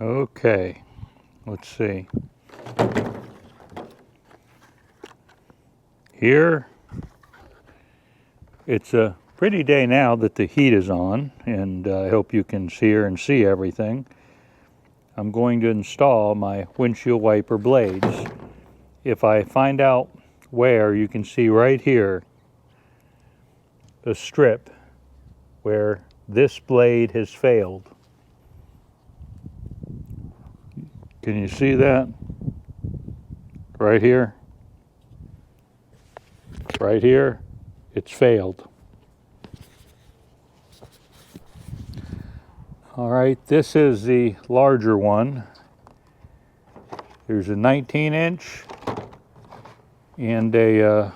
Okay, let's see. Here, it's a pretty day now that the heat is on, and I hope you can hear and see everything. I'm going to install my windshield wiper blades. If I find out where, you can see right here a strip where this blade has failed. Can you see that? Right here. Right here, it's failed. All right, this is the larger one. There's a 19-inch and a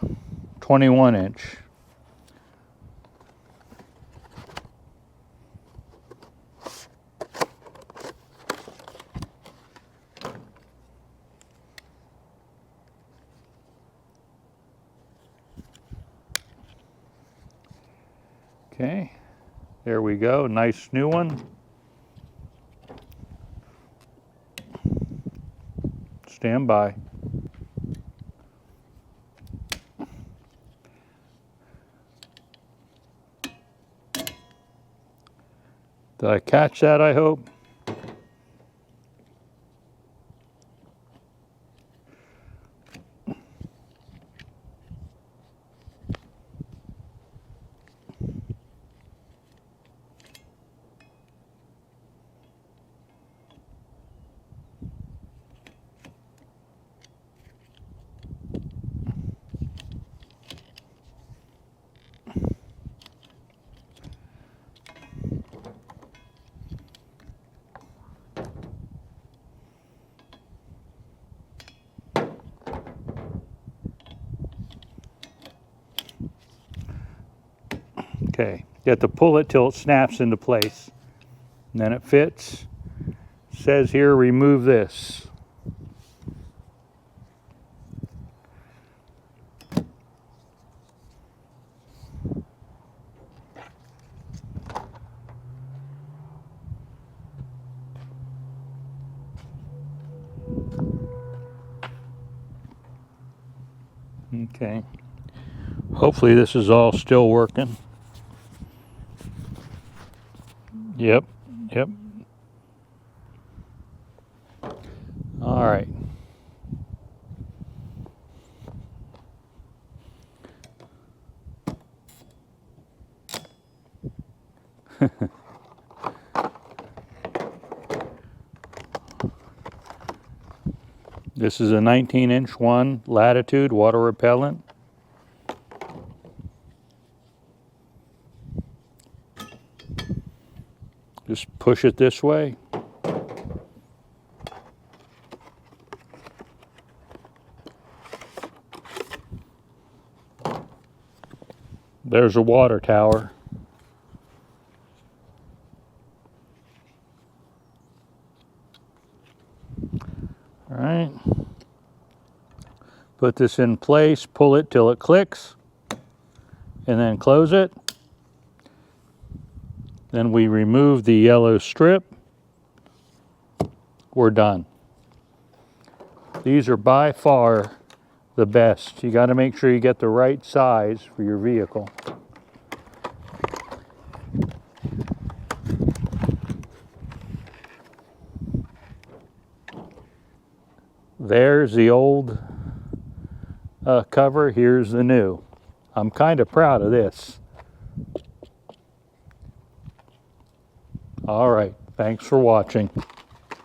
21-inch. Okay, there we go, nice new one. Stand by. Did I catch that, I hope? Okay, you have to pull it till it snaps into place. And then it fits. It says here, remove this. Okay, hopefully this is all still working. Yep. All right. This is a 19-inch one, Latitude, water repellent. Just push it this way. There's a water tower. All right. Put this in place, pull it till it clicks, and then close it. Then we remove the yellow strip. We're done. These are by far the best. You got to make sure you get the right size for your vehicle. There's the old cover. Here's the new. I'm kind of proud of this. All right, thanks for watching.